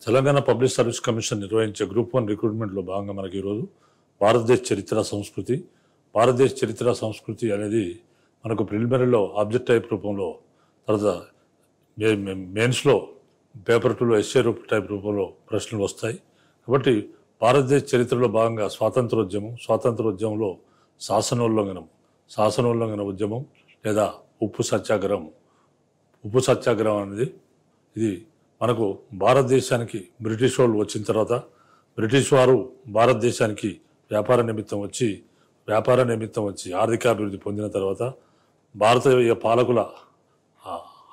Telangana public service commission నిర్వహించే group 1 రిక్రూట్మెంట్లో భాగంగా మనకి ఈరోజు భారతదేశ చరిత్ర సంస్కృతి అనేది మనకు ప్రిలిమినరీలో ఆబ్జెక్ట్ టైప్ రూపంలో, తర్వాత మెయిన్స్లో పేపర్ 2లో ఎస్ఏ టైప్ రూపంలో ప్రశ్నలు వస్తాయి. కాబట్టి భారతదేశ చరిత్రలో భాగంగా స్వాతంత్రోద్యమంలో శాసనోల్లంఘన ఉద్యమం లేదా ఉప్పు సత్యాగ్రహం అనేది ఇది మనకు భారతదేశానికి బ్రిటిష్ వాళ్ళు వచ్చిన తర్వాత బ్రిటిష్ వారు భారతదేశానికి వ్యాపార నిమిత్తం వచ్చి ఆర్థికాభివృద్ధి పొందిన తర్వాత భారతీయ పాలకుల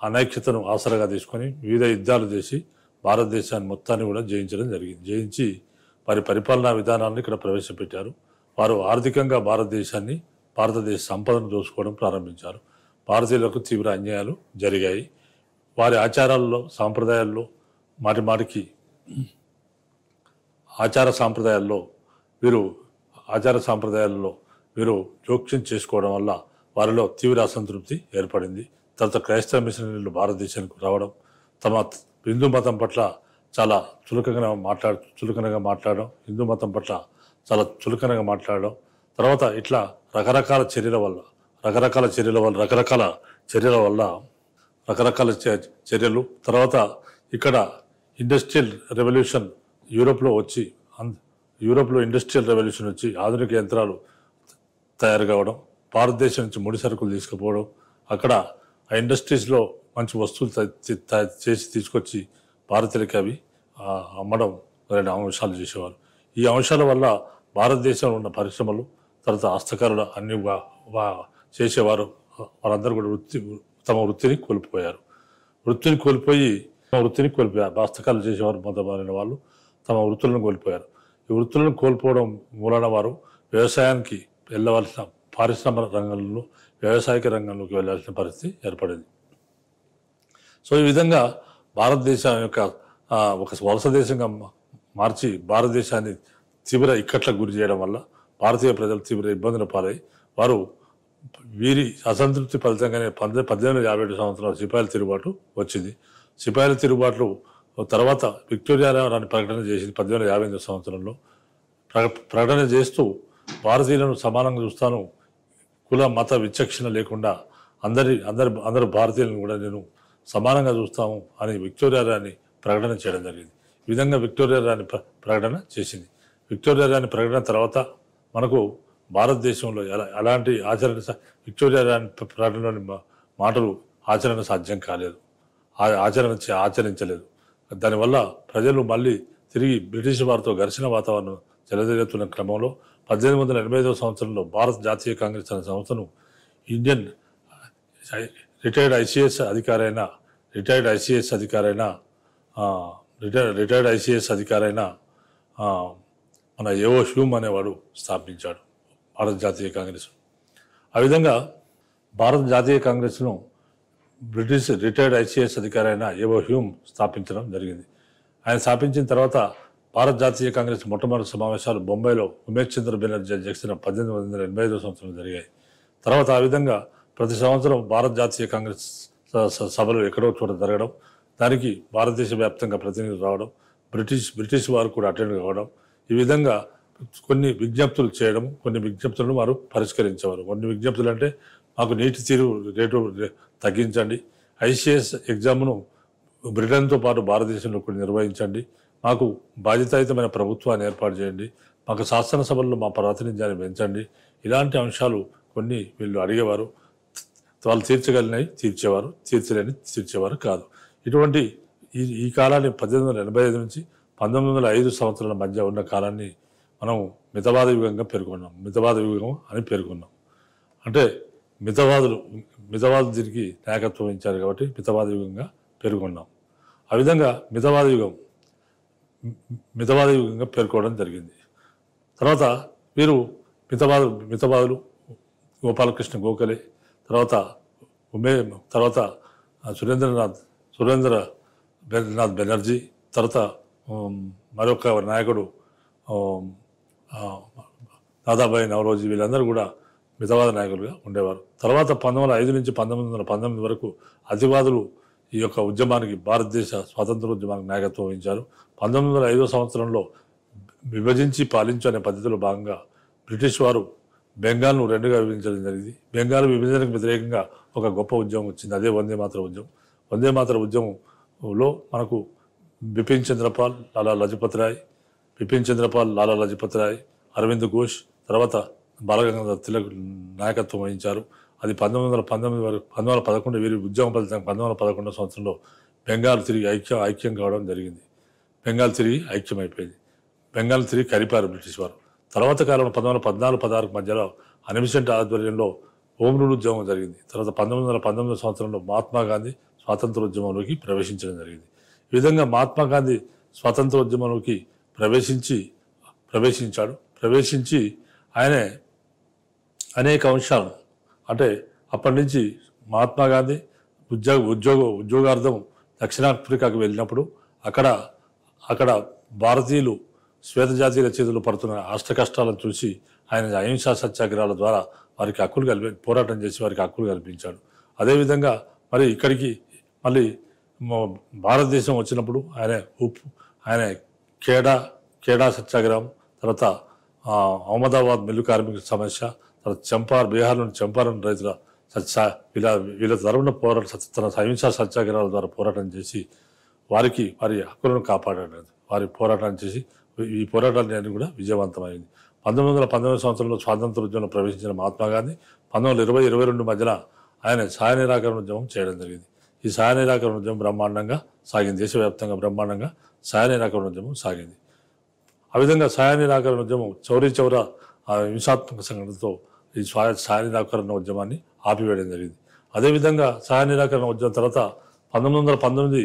అనైక్యతను ఆసరాగా తీసుకొని వివిధ యుద్ధాలు చేసి భారతదేశాన్ని మొత్తాన్ని కూడా జయించడం జరిగింది. జయించి వారి పరిపాలనా విధానాలను ఇక్కడ ప్రవేశపెట్టారు. వారు ఆర్థికంగా భారతదేశ సంపదను దోచుకోవడం ప్రారంభించారు. భారతీయులకు తీవ్ర అన్యాయాలు జరిగాయి. వారి ఆచారాల్లో సాంప్రదాయాల్లో మాటికి ఆచార సాంప్రదాయాల్లో వీరు జోక్యం చేసుకోవడం వల్ల వారిలో తీవ్ర అసంతృప్తి ఏర్పడింది. తర్వాత క్రైస్తవ మిషనరీలు భారతదేశానికి రావడం, తమ హిందూ మతం పట్ల చాలా చులకనగా మాట్లాడడం, హిందూ మతం పట్ల చాలా చులకనగా మాట్లాడడం, తర్వాత ఇట్లా రకరకాల చర్యల తర్వాత ఇక్కడ ఇండస్ట్రియల్ రెవల్యూషన్ యూరోప్లో ఇండస్ట్రియల్ రెవల్యూషన్ వచ్చి ఆధునిక యంత్రాలు తయారు కావడం, భారతదేశం నుంచి ముడి సరుకులు తీసుకుపోవడం, అక్కడ ఆ ఇండస్ట్రీస్లో మంచి వస్తువులు చేసి తీసుకొచ్చి భారతీయులకి అవి అమ్మడం అనే అంశాలు చేసేవారు. ఈ అంశాల వల్ల భారతదేశంలో ఉన్న పరిశ్రమలు, తర్వాత హస్తకళలు అన్ని చేసేవారు వారందరూ కూడా తమ వృత్తిని కోల్పోయారు. హస్తకళలు చేసేవారు మొదలైన వాళ్ళు తమ వృత్తులను కోల్పోయారు. ఈ వృత్తులను కోల్పోవడం మూలన వారు వ్యవసాయానికి వెళ్ళవలసిన వ్యవసాయక రంగంలోకి వెళ్ళాల్సిన పరిస్థితి ఏర్పడింది. సో ఈ విధంగా భారతదేశం యొక్క ఒక వలస దేశంగా మార్చి భారతదేశాన్ని తీవ్ర ఇక్కట్లకు గురి చేయడం వల్ల భారతీయ ప్రజలు తీవ్ర ఇబ్బందులు పాలై వారు వీరి అసంతృప్తి ఫలితంగానే 1857 సంవత్సరాల సిపాయిల తిరుగుబాటు వచ్చింది. సిపాయిల తిరుగుబాట్లు తర్వాత విక్టోరియా రాణి ప్రకటన చేసింది 1858 సంవత్సరంలో. ప్రకటన చేస్తూ భారతీయులను సమానంగా చూస్తాను, కుల మత విచక్షణ లేకుండా అందరు భారతీయులను కూడా నేను సమానంగా చూస్తాము అని విక్టోరియా రాణి ప్రకటన చేయడం జరిగింది. ఈ విధంగా విక్టోరియా రాణి ప్రకటన చేసింది. విక్టోరియా రాణి ప్రకటన తర్వాత మనకు భారతదేశంలో అలాంటి విక్టోరియా రాణి ప్రకటనలోని మాటలు ఆచరణ సాధ్యం కాలేదు, ఆచరించలేదు. దానివల్ల ప్రజలు మళ్ళీ తిరిగి బ్రిటిష్ వారితో ఘర్షణ వాతావరణం చెలరేగుతున్న క్రమంలో 1885 సంవత్సరంలో భారత జాతీయ కాంగ్రెస్ అనే సంస్థను ఇండియన్ రిటైర్డ్ ఐసిఎస్ అధికారైన మన ఏవో హ్యూమ్ అనేవాడు స్థాపించాడు భారత జాతీయ కాంగ్రెస్. ఆ విధంగా భారత జాతీయ కాంగ్రెస్ను బ్రిటిష్ రిటైర్డ్ ఐసిఎస్ అధికారైన ఏవో హ్యూమ్ స్థాపించడం జరిగింది. ఆయన స్థాపించిన తర్వాత భారత జాతీయ కాంగ్రెస్ మొట్టమొదటి సమావేశాలు బొంబాయిలో ఉమేష్ చంద్ర బెనర్జీ అధ్యక్షతన 1885 సంవత్సరంలో జరిగాయి. తర్వాత ఆ విధంగా ప్రతి సంవత్సరం భారత జాతీయ కాంగ్రెస్ సభలు ఎక్కడో చోట జరగడం, దానికి భారతదేశ వ్యాప్తంగా ప్రతినిధులు రావడం, బ్రిటిష్ వారు కూడా అటెండ్ కావడం, ఈ విధంగా కొన్ని విజ్ఞప్తులు చేయడం, కొన్ని విజ్ఞప్తులను వారు పరిష్కరించేవారు. కొన్ని విజ్ఞప్తులు అంటే మాకు నీటి తీరు రేటు తగ్గించండి, ఐసిఎస్ ఎగ్జామ్ను బ్రిటన్తో పాటు భారతదేశంలో కూడా నిర్వహించండి, మాకు బాధ్యతాయుతమైన ప్రభుత్వాన్ని ఏర్పాటు చేయండి, మాకు శాసనసభల్లో మా ప్రాతినిధ్యాన్ని పెంచండి, ఇలాంటి అంశాలు కొన్ని వీళ్ళు అడిగేవారు. వాళ్ళు తీర్చేవారు, తీర్చేవారు కాదు. ఇటువంటి ఈ కాలాన్ని 1885 నుంచి 1905 సంవత్సరాల మధ్య ఉన్న కాలాన్ని మనం మితవాద యుగం అని పేర్కొన్నాం. అంటే మితవాదులు దీనికి నాయకత్వం ఇచ్చారు కాబట్టి మితవాద యుగంగా పేర్కొన్నాం. ఆ విధంగా మితవాద యుగంగా పేర్కోవడం జరిగింది. తర్వాత వీరు మితవాదులు గోపాలకృష్ణ గోఖలే, తర్వాత సురేంద్రనాథ్ బెనర్జీ, తర్వాత మరొక నాయకుడు దాదాబాయి నవరోజీ, వీళ్ళందరూ కూడా మితవాద నాయకులుగా ఉండేవారు. తర్వాత 1905 నుంచి 1919 వరకు అతివాదులు ఈ యొక్క ఉద్యమానికి భారతదేశ స్వాతంత్ర ఉద్యమానికి నాయకత్వం వహించారు. 1905 సంవత్సరంలో విభజించి పాలించు అనే పద్ధతిలో భాగంగా బ్రిటిష్ వారు బెంగాల్ను రెండుగా విభజించడం జరిగింది. బెంగాల్ విభజనకు వ్యతిరేకంగా ఒక గొప్ప ఉద్యమం వచ్చింది, అదే వందే మాతర ఉద్యమం. వందే మాతర ఉద్యమంలో మనకు బిపిన్ చంద్రపాల్, లాలా లజపత్ రాయ్, అరవింద్ ఘోష్, తర్వాత బాలగంగాధర్ తిలక్ నాయకత్వం వహించారు. అది 1919 వరకు 1911 వీరి ఉద్యమ ఫలితంగా 1911 సంవత్సరంలో బెంగాల్ తిరిగి ఐక్యం కావడం జరిగింది. బెంగాల్ తిరిగి ఐక్యమైపోయింది. బెంగాల్ తిరిగి కలిపారు బ్రిటిష్ వారు. తర్వాత కాలంలో 1914-16 మధ్యలో అనిబిసెంట్ ఆధ్వర్యంలో హోమ్ రూల్ ఉద్యమం జరిగింది. తర్వాత 1919 సంవత్సరంలో మహాత్మా గాంధీ స్వాతంత్రోద్యమంలోకి ప్రవేశించడం జరిగింది. ఈ విధంగా మహాత్మా గాంధీ స్వాతంత్రోద్యమంలోకి ప్రవేశించి ఆయనే అనేక అంశాలు, అంటే అప్పటి నుంచి మహాత్మా గాంధీ ఉద్యోగార్థం దక్షిణాఫ్రికాకు వెళ్ళినప్పుడు అక్కడ భారతీయులు శ్వేత జాతీయుల చేతులు పడుతున్న అష్ట కష్టాలను చూసి ఆయన అహింసా సత్యాగ్రహాల ద్వారా వారికి పోరాటం చేసి వారికి హక్కులు కల్పించాడు. అదేవిధంగా మరి ఇక్కడికి మళ్ళీ భారతదేశం వచ్చినప్పుడు ఆయన కేడా సత్యాగ్రహం, తర్వాత అహ్మదాబాద్ మిల్లు కార్మికుల సమస్య, తర్వాత బీహార్లోని చంపారన్ రైతుల వీళ్ళ తరపున తన అహింసా సత్యాగ్రహాల ద్వారా పోరాటం చేసి వారి హక్కులను కాపాడాడు. వారి పోరాటం చేసి ఈ పోరాటాన్ని కూడా విజయవంతమైంది. 1919 సంవత్సరంలో స్వాతంత్ర ఉద్యమంలో ప్రవేశించిన మహాత్మా గాంధీ 1920-22 మధ్యన ఆయన సహాయ నిరాకరణ ఉద్యమం చేయడం జరిగింది. ఈ సహాయ నిరాకరణ ఉద్యమం బ్రహ్మాండంగా సాగింది. దేశవ్యాప్తంగా బ్రహ్మాండంగా సహాయ నిరాకరణ ఉద్యమం సాగింది. ఆ విధంగా సహాయ నిరాకరణ ఉద్యమం చౌరీ చౌరా హింసాత్మక సంఘటనతో ఈ సహాయ నిరాకరణ ఉద్యమాన్ని ఆపివేయడం జరిగింది. అదేవిధంగా సహాయ నిరాకరణ ఉద్యమం తర్వాత 1919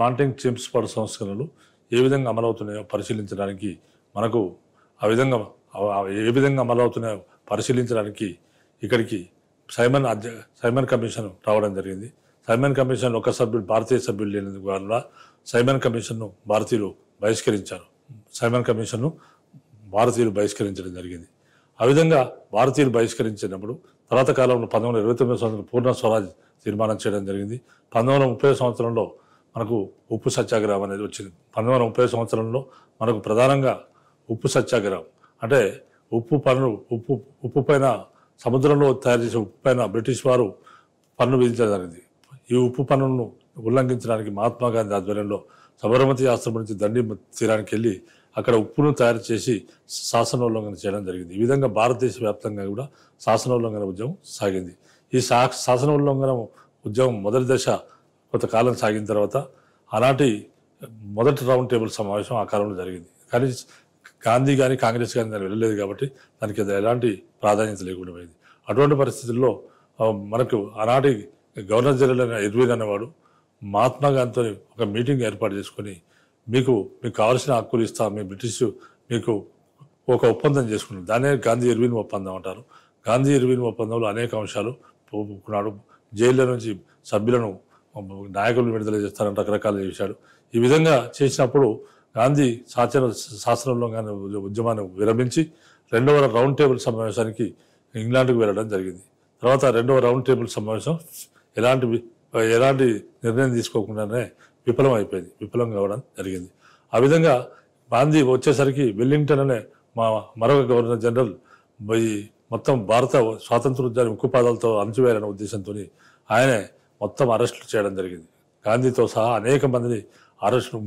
మాంటేగ్ చేమ్స్ఫోర్డ్ సంస్కరణలు ఏ విధంగా అమలవుతున్నాయో పరిశీలించడానికి మనకు ఏ విధంగా అమలవుతున్నాయో పరిశీలించడానికి ఇక్కడికి సైమన్ కమిషన్ రావడం జరిగింది. సైమన్ కమిషన్ ఒక భారతీయ సభ్యులు లేనందుకు వల్ల సైమన్ కమిషన్ను భారతీయులు బహిష్కరించడం జరిగింది. ఆ విధంగా భారతీయులు బహిష్కరించినప్పుడు తర్వాత కాలంలో 1929 సంవత్సరంలో పూర్ణ స్వరాజ్ తీర్మానం చేయడం జరిగింది. 1930 సంవత్సరంలో మనకు ఉప్పు సత్యాగ్రహం అనేది వచ్చింది. 1930 సంవత్సరంలో మనకు ప్రధానంగా ఉప్పు సత్యాగ్రహం అంటే ఉప్పు పైన సముద్రంలో తయారు చేసే ఉప్పు పైన బ్రిటిష్ వారు పన్ను విధించడం జరిగింది. ఈ ఉప్పు పన్నును ఉల్లంఘించడానికి మహాత్మా గాంధీ ఆధ్వర్యంలో సబర్మతి ఆశ్రమం నుంచి దండి తీరానికి వెళ్ళి అక్కడ ఉప్పును తయారు చేసి శాసనోల్లంఘన చేయడం జరిగింది. ఈ విధంగా భారతదేశ వ్యాప్తంగా కూడా శాసనోల్లంఘన ఉద్యమం సాగింది. ఈ శాసనోల్లంఘన ఉద్యమం మొదటి దశ కొంతకాలం సాగిన తర్వాత ఆనాటి మొదటి రౌండ్ టేబుల్ సమావేశం ఆ కాలంలో జరిగింది. కానీ గాంధీ కానీ కాంగ్రెస్ కానీ దాన్ని వెళ్ళలేదు కాబట్టి దానికి ఎలాంటి ప్రాధాన్యత లేకుండా పోయింది. అటువంటి పరిస్థితుల్లో మనకు ఆనాటి గవర్నర్ జనరల్ అయిన ఇర్విన్ అనేవాడు మహాత్మా గాంధీతో ఒక మీటింగ్ ఏర్పాటు చేసుకొని మీకు కావాల్సిన హక్కులు ఇస్తా, బ్రిటిష్ మీకు ఒక ఒప్పందం చేసుకున్నాడు. దాన్నే గాంధీ ఇర్విన్ ఒప్పందం అంటారు. గాంధీ ఇర్విన్ ఒప్పందంలో అనేక అంశాలు ఒప్పుకున్నాడు. జైల్లో నుంచి సభ్యులను నాయకులను విడుదల చేస్తారని రకరకాలు చేశాడు. ఈ విధంగా చేసినప్పుడు గాంధీ శాసనోల్లంఘన ఉద్యమాన్ని విరమించి రెండవ రౌండ్ టేబుల్ సమావేశానికి ఇంగ్లాండ్కు వెళ్ళడం జరిగింది. తర్వాత రెండవ రౌండ్ టేబుల్ సమావేశం ఎలాంటి నిర్ణయం తీసుకోకుండానే విఫలం కావడం జరిగింది. ఆ విధంగా గాంధీ వచ్చేసరికి వెల్లింగ్టన్ అనే మరొక గవర్నర్ జనరల్ మొత్తం భారత స్వాతంత్రోద్యమాన్ని ఉక్కుపాదాలతో అణచివేయాలనే ఉద్దేశంతో ఆయనే మొత్తం అరెస్టులు చేయడం జరిగింది. గాంధీతో సహా అనేక మందిని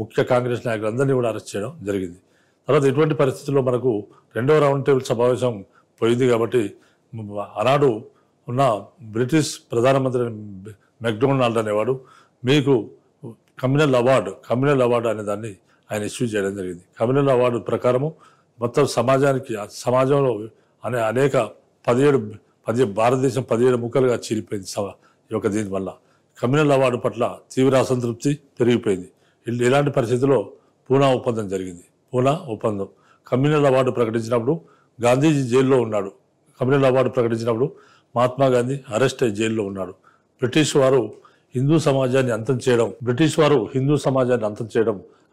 ముఖ్య కాంగ్రెస్ నాయకులందరినీ కూడా అరెస్ట్ చేయడం జరిగింది. తర్వాత ఇటువంటి పరిస్థితుల్లో మనకు రెండవ రౌండ్ టేబుల్ సమావేశం పోయింది కాబట్టి ఆనాడు ఉన్న బ్రిటిష్ ప్రధానమంత్రి మెక్డొనాల్డ్ అనేవాడు మీకు కమ్యూనల్ అవార్డు అనే దాన్ని ఆయన ఇష్యూ చేయడం జరిగింది. కమ్యూనల్ అవార్డు ప్రకారము మొత్తం సమాజంలో అనేక భారతదేశం 17 ముక్కలుగా చీలిపోయింది. ఈ యొక్క దీనివల్ల కమ్యూనల్ అవార్డు పట్ల తీవ్ర అసంతృప్తి పెరిగిపోయింది. ఇలాంటి పరిస్థితుల్లో పూనా ఒప్పందం జరిగింది. పూనా ఒప్పందం కమ్యూనల్ అవార్డు ప్రకటించినప్పుడు గాంధీజీ జైల్లో ఉన్నాడు. కమ్యూనల్ అవార్డు ప్రకటించినప్పుడు మహాత్మా గాంధీ అరెస్ట్ అయ్యి జైల్లో ఉన్నాడు. బ్రిటిష్ వారు హిందూ సమాజాన్ని అంతం చేయడం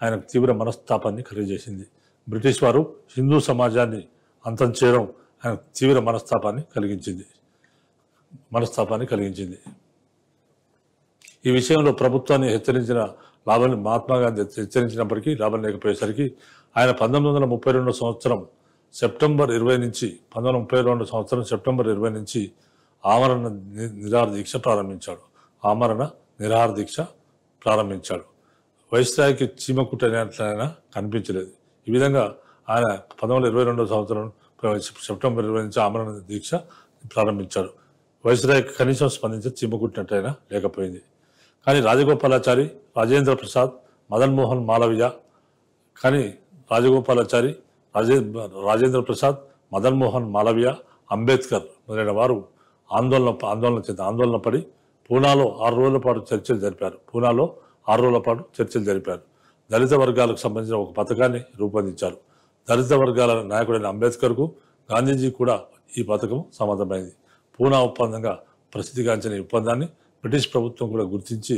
ఆయనకు తీవ్ర మనస్తాపాన్ని కలిగజేసింది. బ్రిటిష్ వారు హిందూ సమాజాన్ని అంతం చేయడం ఆయనకు తీవ్ర మనస్తాపాన్ని కలిగించింది. ఈ విషయంలో ప్రభుత్వాన్ని మహాత్మా గాంధీ హెచ్చరించినప్పటికీ లాభం లేకపోయేసరికి ఆయన 1932 సంవత్సరం సెప్టెంబర్ 20 నుంచి 1932 సంవత్సరం సెప్టెంబర్ 20 నుంచి ఆమరణ నిరాహార దీక్ష ప్రారంభించాడు. వైస్రాయ్కి చీమ కుట్టినట్లయినా కనిపించలేదు. ఈ విధంగా ఆయన 1922 సంవత్సరం సెప్టెంబర్ 20 నుంచి ఆమరణ దీక్ష ప్రారంభించాడు. వైస్రాయ్కి కనీసం స్పందించి చీమ కుట్టినట్లయినా లేకపోయింది. కానీ రాజగోపాలాచారి, రాజేంద్ర ప్రసాద్, మదన్ మోహన్ మాలవీయ అంబేద్కర్ మొదలైన వారు ఆందోళన పడి పూనాలో 6 రోజుల పాటు చర్చలు జరిపారు. దళిత వర్గాలకు సంబంధించిన ఒక పథకాన్ని రూపొందించారు. దళిత వర్గాల నాయకుడైన అంబేద్కర్కు గాంధీజీ కూడా ఈ పథకం సమ్మతమైంది. పూనా ఒప్పందంగా ప్రసిద్ధిగాంచిన ఈ ఒప్పందాన్ని బ్రిటిష్ ప్రభుత్వం కూడా గుర్తించి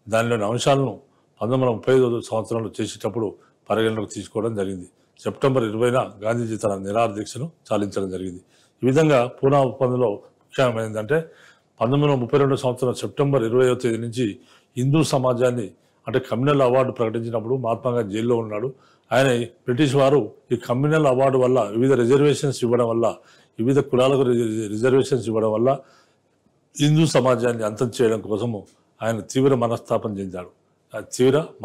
దానిలోని అంశాలను 1935 సంవత్సరంలో చేసేటప్పుడు పరిగణలోకి తీసుకోవడం జరిగింది. సెప్టెంబర్ 20న గాంధీజీ తన నిరాహార దీక్షను చాలించడం జరిగింది. ఈ విధంగా పూనా ఒప్పందంలో ముఖ్యమైనదంటే 1932 సంవత్సరం సెప్టెంబర్ 20వ తేదీ నుంచి హిందూ సమాజాన్ని అంటే కమ్యూనల్ అవార్డు ప్రకటించినప్పుడు మహాత్మా గాంధీ జైల్లో ఉన్నాడు. ఆయన బ్రిటిష్ వారు ఈ కమ్యూనల్ అవార్డు వల్ల వివిధ రిజర్వేషన్స్ ఇవ్వడం వల్ల వివిధ కులాలకు రిజర్వేషన్స్ ఇవ్వడం వల్ల హిందూ సమాజాన్ని అంతం చేయడం కోసము ఆయన తీవ్ర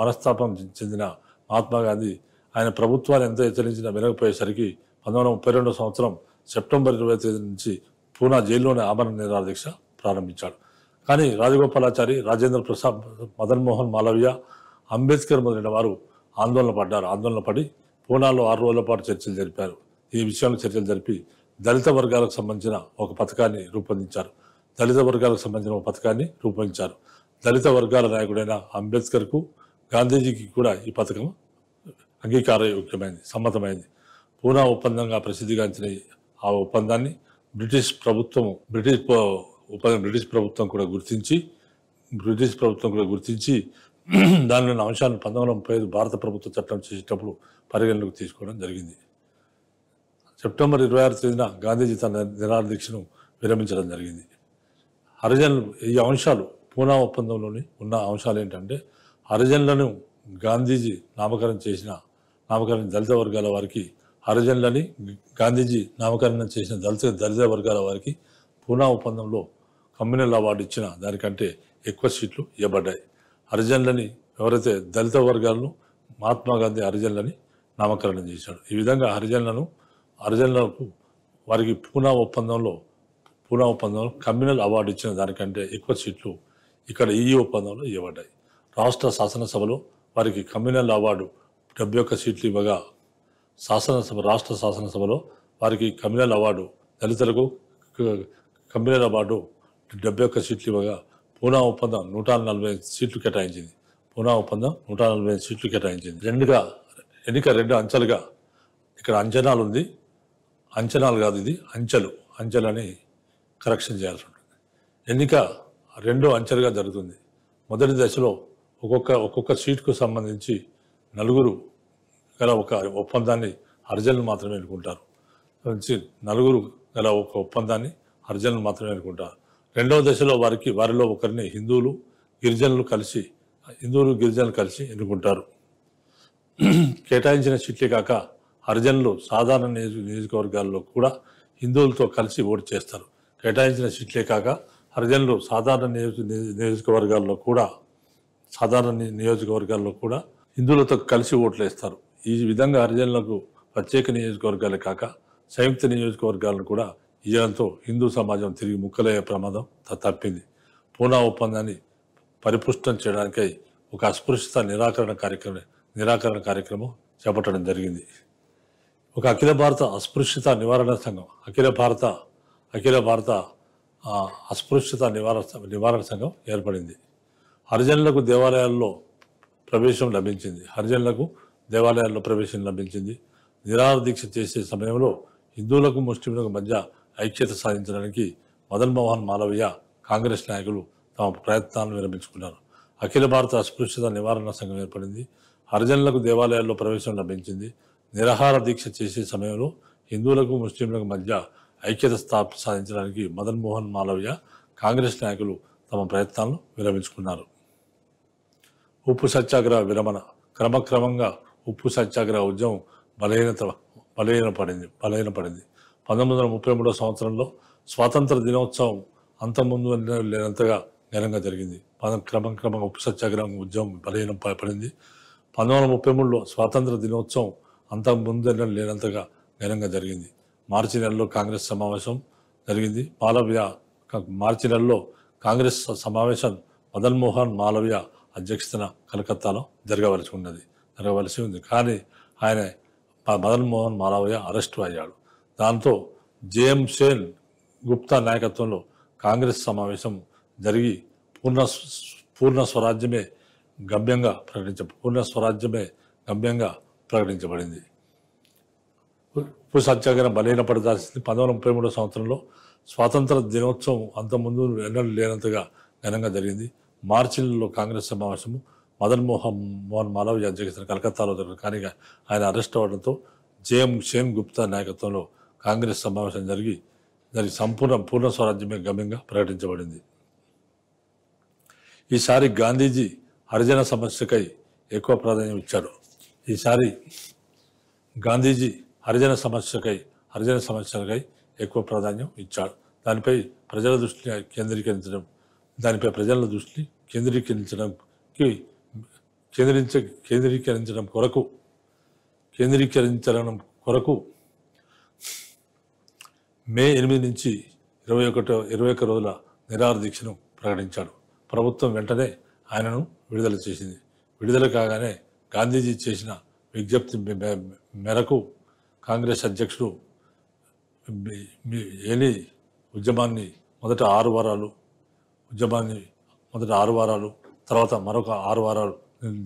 మనస్తాపం చెందిన మహాత్మా గాంధీ ఆయన ప్రభుత్వాన్ని ఎంత హెచ్చరించినా వినకపోయేసరికి 1932 సంవత్సరం సెప్టెంబర్ 20 తేదీ నుంచి పూనా జైల్లోనే ఆమరణ నిరాహార దీక్ష ప్రారంభించాడు. కానీ రాజగోపాలాచారి, రాజేంద్ర ప్రసాద్, మదన్ మోహన్ మాలవీయ, అంబేద్కర్ మొదలైన వారు ఆందోళన పడి పూనాలో 6 రోజుల పాటు చర్చలు జరిపారు. ఈ విషయంలో చర్చలు జరిపి దళిత వర్గాలకు సంబంధించిన ఒక పథకాన్ని రూపొందించారు. దళిత వర్గాల నాయకుడైన అంబేద్కర్కు, గాంధీజీకి కూడా ఈ పథకం సమ్మతమైంది. పూనా ఒప్పందంగా ప్రసిద్ధిగాంచిన ఆ ఒప్పందాన్ని బ్రిటిష్ ప్రభుత్వం కూడా గుర్తించి దానిలోని అంశాలను 1935 భారత ప్రభుత్వ చట్టం చేసేటప్పుడు పరిగణలోకి తీసుకోవడం జరిగింది. సెప్టెంబర్ 26 తేదీన గాంధీజీ తన నిరాహార దీక్షను విరమించడం జరిగింది. హరిజనులు ఈ అంశాలు పూనా ఒప్పందంలోని ఉన్న అంశాలు ఏంటంటే హరిజనులను గాంధీజీ నామకరణ దళిత వర్గాల వారికి హరిజనులని గాంధీజీ నామకరణం చేసిన దళిత వర్గాల వారికి పూనా ఒప్పందంలో కమ్యూనల్ అవార్డు ఇచ్చిన దానికంటే ఎక్కువ సీట్లు ఇవ్వబడ్డాయి. హరిజనులని ఎవరైతే దళిత వర్గాలను మహాత్మా గాంధీ హరిజనులని నామకరణం చేశాడు. ఈ విధంగా హరిజనులకు వారికి పూనా ఒప్పందంలో కమ్యూనల్ అవార్డు ఇచ్చిన దానికంటే ఎక్కువ సీట్లు ఇక్కడ ఈ ఒప్పందంలో ఇవ్వబడ్డాయి. రాష్ట్ర శాసనసభలో వారికి కమ్యూనల్ అవార్డు 71 సీట్లు ఇవ్వగా రాష్ట్ర శాసనసభలో వారికి కమ్యూనల్ అవార్డు దళితులకు కమ్యూనల్ అవార్డు 71 సీట్లు ఇవ్వగా పూనా ఒప్పందం 140 సీట్లు కేటాయించింది. ఎన్నిక 2 అంచెలుగా ఇక్కడ అంచనాలు ఉంది. అంచనాలు కాదు, ఇది అంచెలని కరెక్షన్ చేయాల్సి ఉంటుంది. ఎన్నిక 2 అంచెలుగా జరుగుతుంది. మొదటి దశలో ఒక్కొక్క సీటుకు సంబంధించి 4 గల ఒక ఒప్పందాన్ని హరిజనులు మాత్రమే ఎన్నుకుంటారు. 4 గల ఒక ఒప్పందాన్ని హరిజనులు మాత్రమే ఎన్నుకుంటారు. రెండవ దశలో వారిలో ఒకరిని హిందువులు గిరిజనులు కలిసి ఎన్నుకుంటారు. కేటాయించిన సీట్లే కాక హరిజనులు సాధారణ నియోజకవర్గాల్లో కూడా హిందువులతో కలిసి ఓటు చేస్తారు. కేటాయించిన సీట్లే కాక హరిజనులు సాధారణ నియోజకవర్గాల్లో కూడా హిందువులతో కలిసి ఓట్లు వేస్తారు. ఈ విధంగా హరిజనులకు ప్రత్యేక నియోజకవర్గాలే కాక సంయుక్త నియోజకవర్గాలను కూడా ఇవ్వడంతో హిందూ సమాజం తిరిగి ముక్కలయ్యే ప్రమాదం తప్పింది. పూనా ఒప్పందాన్ని పరిపుష్టం చేయడానికై ఒక అస్పృశ్యత నిరాకరణ కార్యక్రమం చేపట్టడం జరిగింది. ఒక అఖిల భారత అస్పృశ్యత నివారణ సంఘం అఖిల భారత అస్పృశ్యత నివారణ సంఘం ఏర్పడింది. హరిజనులకు దేవాలయాల్లో ప్రవేశం లభించింది. నిరాహార దీక్ష చేసే సమయంలో హిందువులకు ముస్లింలకు మధ్య ఐక్యత సాధించడానికి మదన్ మోహన్ మాలవీయ కాంగ్రెస్ నాయకులు తమ ప్రయత్నాలను విరమించుకున్నారు. అఖిల భారత అస్పృశ్యత నివారణ సంఘం ఏర్పడింది. హరిజనులకు దేవాలయాల్లో ప్రవేశం లభించింది. నిరాహార దీక్ష చేసే సమయంలో హిందువులకు ముస్లింలకు మధ్య ఐక్యత సాధించడానికి మదన్ మోహన్ మాలవీయ కాంగ్రెస్ నాయకులు తమ ప్రయత్నాలను విరమించుకున్నారు. ఉప్పు సత్యాగ్రహ విరమణ. క్రమక్రమంగా ఉప్పు సత్యాగ్రహ ఉద్యమం బలహీనపడింది. 1933 సంవత్సరంలో స్వాతంత్ర దినోత్సవం అంతకుముందు లేనంతగా ఘనంగా జరిగింది. క్రమంగా ఉప్పు సత్యాగ్రహం ఉద్యమం బలహీనపడింది. 1933లో స్వాతంత్ర దినోత్సవం అంతకుముందు లేనంతగా ఘనంగా జరిగింది. మార్చి నెలలో కాంగ్రెస్ సమావేశం జరిగింది. మార్చి నెలలో కాంగ్రెస్ సమావేశం మదన్ మోహన్ మాలవ్య అధ్యక్షతన కలకత్తాలో జరగవలసి ఉంది. కానీ ఆయన మదన్ మోహన్ మాలవ్య అరెస్టు అయ్యాడు. దాంతో జేఎం సేన్ గుప్తా నాయకత్వంలో కాంగ్రెస్ సమావేశం జరిగి పూర్ణ స్వరాజ్యమే గమ్యంగా ప్రకటించబడింది. ఉప్పు సత్యాగ్రహం బలహీనపడాల్సింది. 1933 సంవత్సరంలో స్వాతంత్ర దినోత్సవం అంతకుముందు ఎన్నడూ లేనంతగా ఘనంగా జరిగింది. మార్చి నెలలో కాంగ్రెస్ సమావేశము మదన్ మోహన్ మాలవ్య అధ్యక్షతన కలకత్తాలో జరిగింది. కానీ ఆయన అరెస్ట్ అవ్వడంతో జేఎం సేన్ గుప్తా నాయకత్వంలో కాంగ్రెస్ సమావేశం జరిగి పూర్ణ స్వరాజ్యమే గమ్యంగా ప్రకటించబడింది. ఈసారి గాంధీజీ హరిజన సమస్యకై ఎక్కువ ప్రాధాన్యం ఇచ్చాడు. ఈసారి గాంధీజీ హరిజన సమస్యలకై ఎక్కువ ప్రాధాన్యం ఇచ్చాడు. దానిపై ప్రజల దృష్టిని కేంద్రీకరించడం కొరకు మే 8 నుంచి 21 రోజుల నిరాహార దీక్షను ప్రకటించాడు. ప్రభుత్వం వెంటనే ఆయనను విడుదల చేసింది. విడుదల కాగానే గాంధీజీ చేసిన విజ్ఞప్తి మేరకు కాంగ్రెస్ అధ్యక్షుడు ఉద్యమాన్ని మొదట 6 వారాలు తర్వాత మరొక 6 వారాలు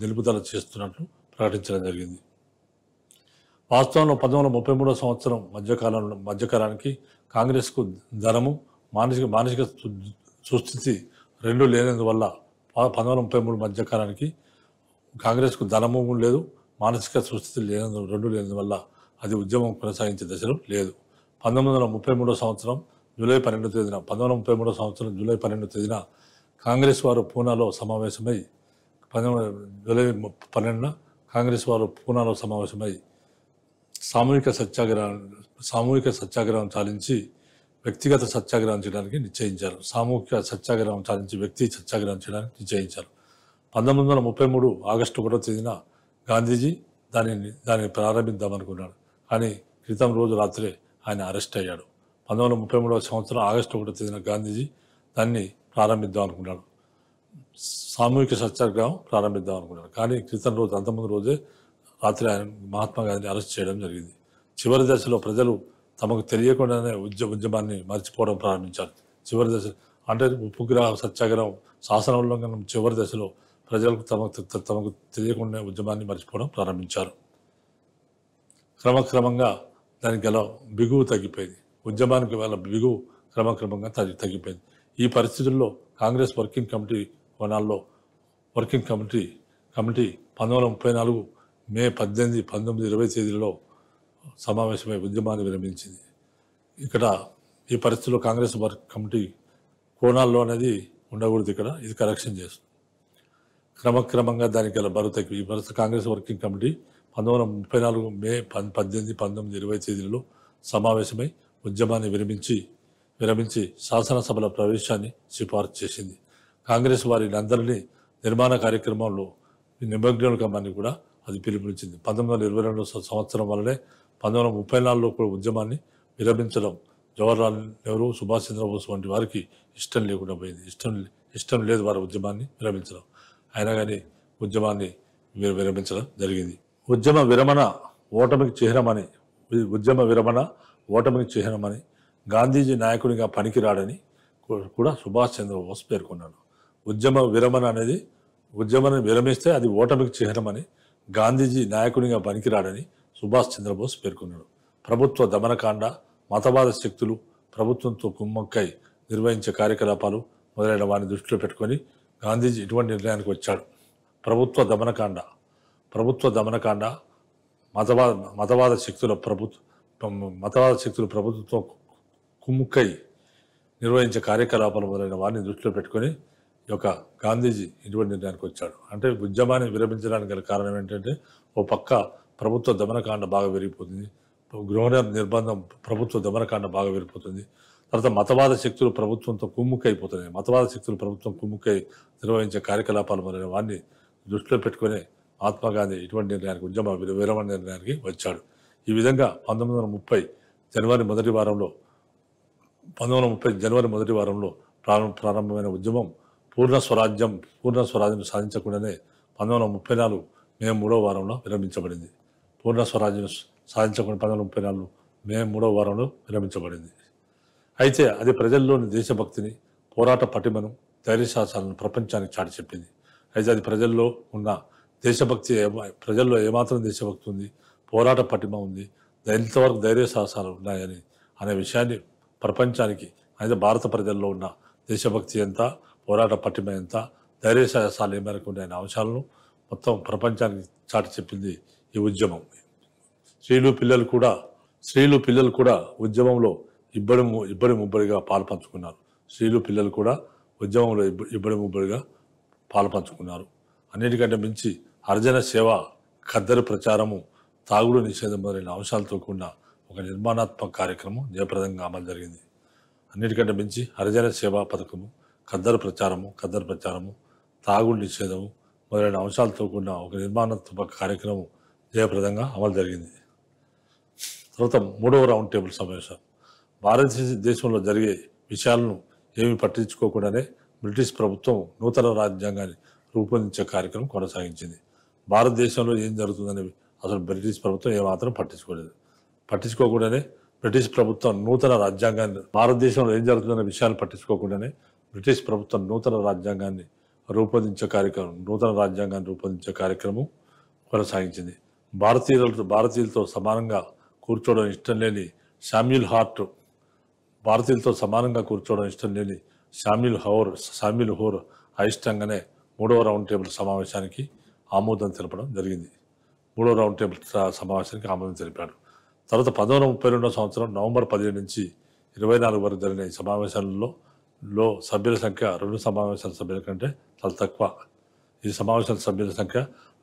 నిలుపుదల చేస్తున్నట్లు ప్రకటించడం జరిగింది. వాస్తవంలో 1933 సంవత్సరం మధ్యకాలానికి కాంగ్రెస్కు ధనము మానసిక సుస్థితి రెండూ లేనందువల్ల 1933 మధ్యకాలానికి కాంగ్రెస్కు ధనము లేదు, మానసిక సుస్థితి రెండూ లేనందువల్ల అది ఉద్యమం కొనసాగించే దశలో లేదు. 1933 సంవత్సరం జూలై 12 తేదీన కాంగ్రెస్ వారు పూనాలో సమావేశమై సామూహిక సత్యాగ్రహం చాలించి వ్యక్తిగత సత్యాగ్రహం చేయడానికి నిశ్చయించారు. 1933 ఆగస్టు 1వ తేదీన గాంధీజీ దానిని ప్రారంభిద్దామనుకున్నాడు. కానీ క్రితం రోజు రాత్రే ఆయన అరెస్ట్ అయ్యాడు. 1933 సంవత్సరం ఆగస్టు 1వ తేదీన గాంధీజీ దాన్ని ప్రారంభిద్దాం అనుకున్నాడు. సామూహిక సత్యాగ్రహం ప్రారంభిద్దాం అనుకున్నాడు. కానీ అంతకుముందు రోజే రాత్రి ఆయన మహాత్మా గాంధీని అరెస్ట్ చేయడం జరిగింది. చివరి దశలో ప్రజలు తమకు తెలియకుండానే ఉద్యమాన్ని మర్చిపోవడం ప్రారంభించారు. చివరి దశ అంటే ఉప్పుగ్రహ సత్యాగ్రహం శాసన ఉల్లంఘనం చివరి దశలో ప్రజలకు తమకు తెలియకుండా ఉద్యమాన్ని మర్చిపోవడం ప్రారంభించారు. క్రమక్రమంగా దానికి గల బిగువు తగ్గిపోయింది. ఉద్యమానికి గల బిగువు క్రమక్రమంగా తగ్గిపోయింది. ఈ పరిస్థితుల్లో కాంగ్రెస్ వర్కింగ్ కమిటీ 1934 మే 18, 19, 20 తేదీలలో సమావేశమై ఉద్యమాన్ని విరమించింది. ఈ పరిస్థితుల్లో కాంగ్రెస్ వర్క్ కమిటీ కోణాల్లో అనేది ఉండకూడదు. ఇది కరెక్షన్ చేస్తుంది. క్రమక్రమంగా దానికి గల బరువు తగ్గి ఈ పరిస్థితి కాంగ్రెస్ వర్కింగ్ కమిటీ 1934 మే 18, 19, 20 తేదీలలో సమావేశమై ఉద్యమాన్ని విరమించి శాసనసభల ప్రవేశాన్ని సిఫార్సు చేసింది. కాంగ్రెస్ వారిని అందరినీ నిర్మాణ కార్యక్రమంలో నిమగ్నులు కమ్మని కూడా అది పిలుపునిచ్చింది. 1922 సంవత్సరం వల్లనే 1934లో కూడా ఉద్యమాన్ని విరమించడం జవహర్లాల్ నెహ్రూ, సుభాష్ చంద్రబోస్ వంటి వారికి ఇష్టం లేకుండా పోయింది. ఇష్టం లేదు వారి ఉద్యమాన్ని విరమించడం. అయినా కానీ ఉద్యమాన్ని విరమించడం జరిగింది. ఉద్యమ విరమణ ఓటమికి చిహ్నమని గాంధీజీ నాయకునిగా పనికిరాడని కూడా సుభాష్ చంద్రబోస్ పేర్కొన్నాడు. ఉద్యమాన్ని విరమిస్తే అది ఓటమికి చిహ్నమని గాంధీజీ నాయకునిగా పనికిరాడని సుభాష్ చంద్రబోస్ పేర్కొన్నాడు. ప్రభుత్వ దమనకాండ, మతవాద శక్తులు ప్రభుత్వంతో కుమ్మక్కై నిర్వహించే కార్యకలాపాలు మొదలైన వారిని దృష్టిలో పెట్టుకొని గాంధీజీ ఇటువంటి నిర్ణయానికి వచ్చాడు. ప్రభుత్వ దమనకాండ, మతవాద శక్తులు ప్రభుత్వంతో కుమ్ముక్కై నిర్వహించే కార్యకలాపాలు మొదలైన వారిని దృష్టిలో పెట్టుకొని ఈ యొక్క గాంధీజీ ఇటువంటి నిర్ణయానికి వచ్చాడు. అంటే ఉద్యమాన్ని విరమించడానికి గల కారణం ఏంటంటే ఓ పక్క ప్రభుత్వ దమనకాండ బాగా పెరిగిపోతుంది, గృహ నిర్బంధం ప్రభుత్వ దమనకాండ బాగా పెరిగిపోతుంది. తర్వాత మతవాద శక్తులు ప్రభుత్వంతో కుమ్ముక్కైపోతున్నాయి. మతవాద శక్తులు ప్రభుత్వం కుమ్ముక్కై నిర్వహించే కార్యకలాపాలు మొదలైన వాడిని దృష్టిలో పెట్టుకుని మహాత్మా గాంధీ ఇటువంటి నిర్ణయానికి ఉద్యమ విరమణ నిర్ణయానికి వచ్చాడు. ఈ విధంగా 1930 జనవరి మొదటి వారంలో ప్రారంభమైన ఉద్యమం పూర్ణ స్వరాజ్యం సాధించకుండానే 1934 మే 3వ వారంలో విరమించబడింది. పూర్ణ స్వరాజ్యం సాధించకుండా 1934 మే 3వ వారంలో విరమించబడింది. అయితే అది ప్రజల్లోని దేశభక్తిని, పోరాట పటిమను, ధైర్యసాహసాలను ప్రపంచానికి చాటి చెప్పింది. అయితే అది ప్రజల్లో ఏమాత్రం దేశభక్తి ఉంది, పోరాట పటిమ ఉంది, ఎంతవరకు ధైర్య సాహసాలు ఉన్నాయని అనే విషయాన్ని ప్రపంచానికి, అయితే భారత ప్రజల్లో ఉన్న దేశభక్తి ఎంత, పోరాట పటిమ ఎంత, ధైర్య సాహసాలు ఏ మేరకు ఉన్నాయనే అంశాలను మొత్తం ప్రపంచానికి చాటి చెప్పింది ఈ ఉద్యమం. స్త్రీలు పిల్లలు కూడా ఉద్యమంలో ఇబ్బడి ముబ్బడిగా పాల్పంచుకున్నారు. స్త్రీలు పిల్లలు కూడా ఉద్యమంలో ఇబ్బడి ముబ్బడిగా పాల్పంచుకున్నారు. అన్నిటికంటే మించి హరిజన సేవ, ఖద్దరు ప్రచారము, తాగుడు నిషేధం మొదలైన అంశాలతో కూడిన ఒక నిర్మాణాత్మక కార్యక్రమం జయప్రదంగా అమలు జరిగింది. అన్నిటికంటే మించి హరిజన సేవా పథకము, ఖద్దరు ప్రచారము, తాగుడు నిషేధము మొదలైన అంశాలతో కూడిన ఒక నిర్మాణాత్మక కార్యక్రమం జయప్రదంగా అమలు జరిగింది. తర్వాత 3వ రౌండ్ టేబుల్ సమావేశం. భారతదేశంలో జరిగే విషయాలను ఏమీ పట్టించుకోకుండానే బ్రిటిష్ ప్రభుత్వం నూతన రాజ్యాంగాన్ని రూపొందించే కార్యక్రమం కొనసాగించింది. భారతదేశంలో ఏం జరుగుతుందని అసలు బ్రిటిష్ ప్రభుత్వం ఏమాత్రం పట్టించుకోకుండానే బ్రిటిష్ ప్రభుత్వం నూతన రాజ్యాంగాన్ని, భారతదేశంలో ఏం జరుగుతుందనే విషయాలు పట్టించుకోకుండానే బ్రిటిష్ ప్రభుత్వం నూతన రాజ్యాంగాన్ని రూపొందించే కార్యక్రమం కొనసాగించింది. భారతీయులతో సమానంగా కూర్చోవడం ఇష్టం లేని శామ్యూల్ హోర్ అయిష్టంగానే 3వ రౌండ్ టేబుల్ సమావేశానికి ఆమోదం తెలపడం జరిగింది. 3వ రౌండ్ టేబుల్ సమావేశానికి ఆమోదం తెలిపాడు. తర్వాత 1932 సంవత్సరం నవంబర్ 17 నుంచి 24 వరకు జరిగిన ఈ సమావేశాలలో సభ్యుల సంఖ్య 2 సమావేశాల సభ్యుల కంటే చాలా తక్కువ. ఈ సమావేశాల సభ్యుల సంఖ్య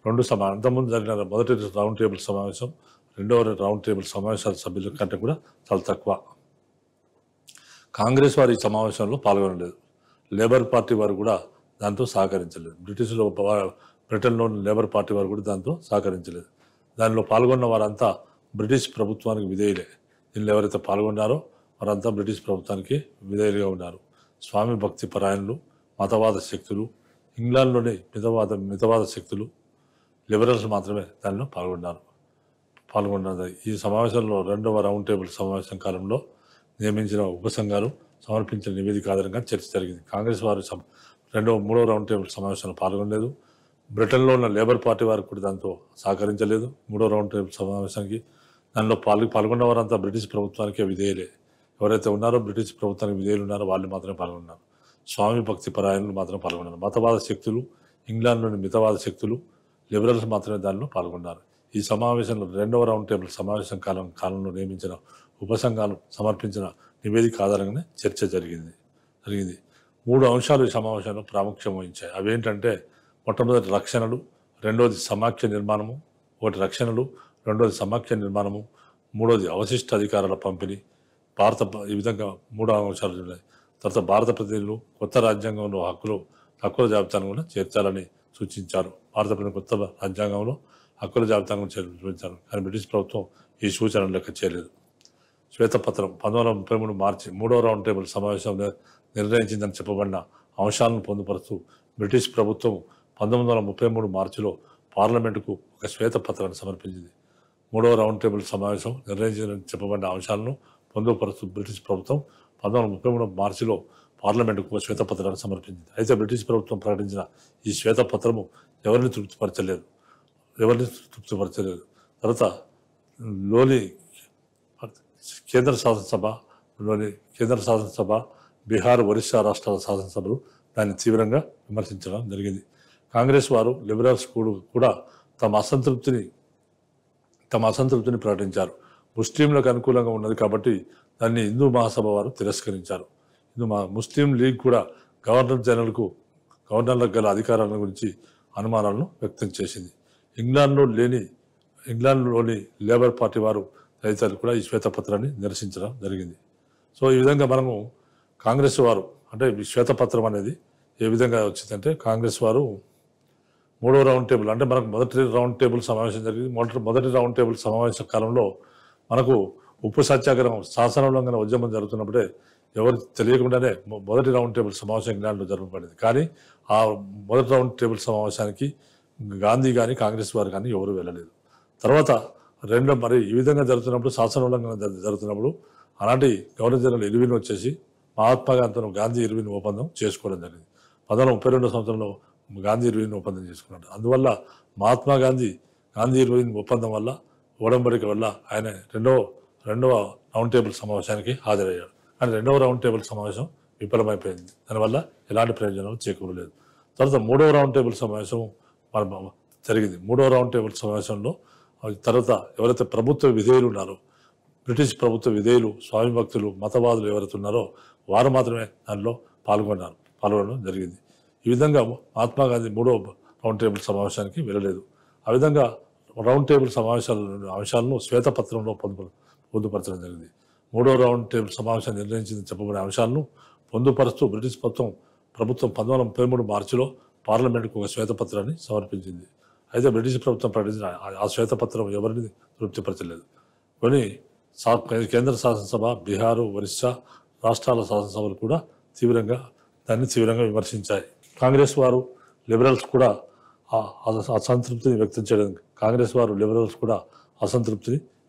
2 అంతకుముందు జరిగిన మొదటి రౌండ్ టేబుల్ సమావేశం, 2వ రౌండ్ టేబుల్ సమావేశాల సభ్యుల కంటే కూడా చాలా తక్కువ. కాంగ్రెస్ వారు ఈ సమావేశంలో పాల్గొనలేదు. లేబర్ పార్టీ వారు కూడా దాంతో సహకరించలేదు. బ్రిటన్లోని లేబర్ పార్టీ వారు కూడా దాంతో సహకరించలేదు. దానిలో పాల్గొన్న వారంతా బ్రిటిష్ ప్రభుత్వానికి విధేయులే. దీనిలో ఎవరైతే పాల్గొన్నారో వారంతా బ్రిటిష్ ప్రభుత్వానికి విధేయులుగా ఉన్నారు. స్వామి భక్తి పరాయణులు, మతవాద శక్తులు, ఇంగ్లాండ్లోని మితవాద శక్తులు, లిబరల్స్ మాత్రమే దానిలో పాల్గొన్నారు. ఈ సమావేశంలో 2వ రౌండ్ టేబుల్ సమావేశం కాలంలో నియమించిన ఉపసంఘాలు సమర్పించిన నివేదిక ఆధారంగా చర్చ జరిగింది. కాంగ్రెస్ వారు 3వ రౌండ్ టేబుల్ సమావేశంలో పాల్గొనలేదు. బ్రిటన్లో ఉన్న లేబర్ పార్టీ వారు కూడా దాంతో సహకరించలేదు. 3వ రౌండ్ టేబుల్ సమావేశానికి దానిలో పాల్గొన్న వారంతా బ్రిటిష్ ప్రభుత్వానికి విధేయులే. ఎవరైతే ఉన్నారో బ్రిటిష్ ప్రభుత్వానికి విధేయులు ఉన్నారో వాళ్ళు మాత్రమే పాల్గొన్నారు. స్వామి భక్తి పరాయణులు మాత్రమే పాల్గొన్నారు. మతవాద శక్తులు, ఇంగ్లాండ్లోని మితవాద శక్తులు, లిబరల్స్ మాత్రమే దానిలో పాల్గొన్నారు. ఈ సమావేశంలో 2వ రౌండ్ టేబుల్ సమావేశం కాలంలో నియమించిన ఉపసంఘాలు సమర్పించిన నివేదిక ఆధారంగానే చర్చ జరిగింది. 3 అంశాలు ఈ సమావేశంలో ప్రాముఖ్యం వహించాయి. అవేంటంటే మొట్టమొదటి రక్షణలు, రెండవది సమాఖ్య నిర్మాణము, మూడవది అవశిష్ట అధికారాల పంపిణీ. ఈ విధంగా 3 అంశాలు ఉన్నాయి. తర్వాత భారత ప్రతినిధులు కొత్త రాజ్యాంగంలో హక్కుల జాబితాను కూడా చేర్చాలని సూచించారు. భారత ప్రతినిధులు కొత్త రాజ్యాంగంలో హక్కుల జాబితాను సూచించారు. కానీ బ్రిటిష్ ప్రభుత్వం ఈ సూచనలు లెక్క చేయలేదు. శ్వేతపత్రం 1933 మార్చి 3వ రౌండ్ టేబుల్ సమావేశంలో నిర్ణయించిందని చెప్పబడిన అంశాలను పొందుపరుస్తూ బ్రిటిష్ ప్రభుత్వం 1933 మార్చిలో పార్లమెంటుకు ఒక శ్వేతపత్రాన్ని సమర్పించింది. 3వ రౌండ్ టేబుల్ సమావేశం నిర్ణయించిందని చెప్పబడిన అంశాలను పొందుపరుస్తూ బ్రిటిష్ ప్రభుత్వం 1933 మార్చిలో పార్లమెంటుకు ఒక శ్వేతపత్రాన్ని సమర్పించింది. అయితే బ్రిటిష్ ప్రభుత్వం ప్రకటించిన ఈ శ్వేతపత్రము ఎవరిని తృప్తిపరచలేదు. తర్వాత కేంద్ర శాసనసభ, బీహార్, ఒరిస్సా రాష్ట్రాల శాసనసభలు దాన్ని తీవ్రంగా విమర్శించడం జరిగింది. కాంగ్రెస్ వారు, లిబరల్స్ కూడా తమ అసంతృప్తిని ప్రకటించారు. ముస్లింలకు అనుకూలంగా ఉన్నది కాబట్టి దాన్ని హిందూ మహాసభ వారు తిరస్కరించారు. ముస్లిం లీగ్ కూడా గవర్నర్ జనరల్కు గవర్నర్లకు గల అధికారాల గురించి అనుమానాలను వ్యక్తం చేసింది. ఇంగ్లాండ్లోని లేబర్ పార్టీ వారు తదితరులు కూడా ఈ శ్వేతపత్రాన్ని నిరసించడం జరిగింది. సో ఈ విధంగా మనము కాంగ్రెస్ వారు అంటే ఈ శ్వేతపత్రం అనేది ఏ విధంగా వచ్చిందంటే కాంగ్రెస్ వారు మూడో రౌండ్ టేబుల్ అంటే మనకు మొదటి రౌండ్ టేబుల్ సమావేశం జరిగింది. మొదటి రౌండ్ టేబుల్ సమావేశ కాలంలో మనకు ఉప్పు సత్యాగ్రహం శాసనోల్లంఘన ఉద్యమం జరుగుతున్నప్పుడే ఎవరు తెలియకుండానే మొదటి రౌండ్ టేబుల్ సమావేశం ఇంగ్లాండ్లో జరగబడింది. కానీ ఆ మొదటి రౌండ్ టేబుల్ సమావేశానికి గాంధీ కానీ కాంగ్రెస్ వారు కానీ ఎవరు వెళ్ళలేదు. తర్వాత మరి ఈ విధంగా జరుగుతున్నప్పుడు శాసనోల్లంఘన జరుగుతున్నప్పుడు అలాంటి గవర్నర్ జనరల్ ఇర్విన్ వచ్చేసి మహాత్మా గాంధీ ఇర్విన్ ఒప్పందం చేసుకోవడం జరిగింది. 1932 సంవత్సరంలో గాంధీ ఇర్విన్ ఒప్పందం చేసుకున్నాడు. అందువల్ల మహాత్మా గాంధీ ఇర్విన్ ఒప్పందం వల్ల ఓడంబడిక వల్ల ఆయన రెండవ రౌండ్ టేబుల్ సమావేశానికి హాజరయ్యాడు. కానీ రెండవ రౌండ్ టేబుల్ సమావేశం విఫలమైపోయింది. దానివల్ల ఎలాంటి ప్రయోజనాలు చేకూరలేదు. తర్వాత మూడవ రౌండ్ టేబుల్ సమావేశం జరిగింది. మూడవ రౌండ్ టేబుల్ సమావేశంలో తర్వాత ఎవరైతే ప్రభుత్వ విధేయులు ఉన్నారో బ్రిటిష్ ప్రభుత్వ విధేయులు స్వామి భక్తులు మతవాదులు ఎవరైతే ఉన్నారో వారు మాత్రమే దానిలో పాల్గొనడం జరిగింది. ఈ విధంగా మహాత్మా గాంధీ మూడో రౌండ్ టేబుల్ సమావేశానికి వెళ్ళలేదు. ఆ విధంగా రౌండ్ టేబుల్ అంశాలను శ్వేతపత్రంలో పొందుపరచడం జరిగింది. మూడో రౌండ్ టేబుల్ సమావేశం నిర్ణయించింది చెప్పబడే అంశాలను పొందుపరుస్తూ బ్రిటిష్ ప్రభుత్వం 1933 మార్చిలో పార్లమెంటుకు ఒక శ్వేతపత్రాన్ని సమర్పించింది. అయితే బ్రిటిష్ ప్రభుత్వం ప్రకటించిన ఆ శ్వేతపత్రం ఎవరిని తృప్తిపరచలేదు. కొన్ని కేంద్ర శాసనసభ, బీహారు, ఒరిస్సా రాష్ట్రాల శాసనసభలు కూడా దాన్ని తీవ్రంగా విమర్శించాయి. కాంగ్రెస్ వారు లిబరల్స్ కూడా అసంతృప్తిని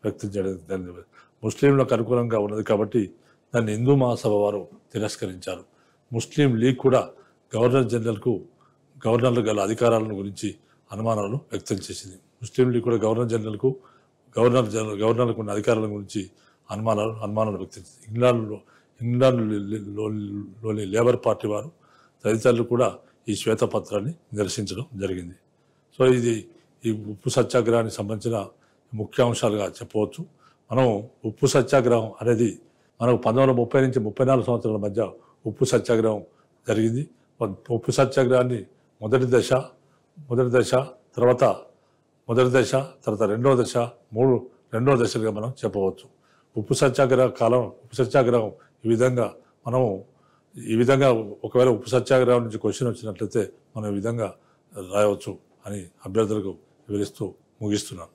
వ్యక్తం చేయడం ముస్లింలకు అనుకూలంగా ఉన్నది కాబట్టి దాన్ని హిందూ మహాసభ వారు తిరస్కరించారు. ముస్లిం లీగ్ కూడా గవర్నర్లు గల అధికారాలను గురించి అనుమానాలు వ్యక్తం చేసింది. ముస్లిం లీగ్ కూడా గవర్నర్లకు ఉన్న అధికారాల గురించి అనుమానాలు వ్యక్తం చేసింది. ఇంగ్లాండ్లోని లేబర్ పార్టీ వారు తదితరులు కూడా ఈ శ్వేతపత్రాన్ని నిరసించడం జరిగింది. సో ఇది ఈ ఉప్పు సత్యాగ్రహానికి సంబంధించిన ముఖ్య అంశాలుగా చెప్పవచ్చు. మనం ఉప్పు సత్యాగ్రహం అనేది మనకు 1930 నుంచి 34 సంవత్సరాల మధ్య ఉప్పు సత్యాగ్రహం జరిగింది. ఉప్పు సత్యాగ్రహాన్ని మొదటి దశ తర్వాత రెండో దశలుగా మనం చెప్పవచ్చు. ఉప్పు సత్యాగ్రహం ఈ విధంగా ఒకవేళ ఉప్పు సత్యాగ్రహం నుంచి క్వశ్చన్ వచ్చినట్లయితే మనం ఈ విధంగా రాయవచ్చు అని అభ్యర్థులకు వివరిస్తూ ముగిస్తున్నాను.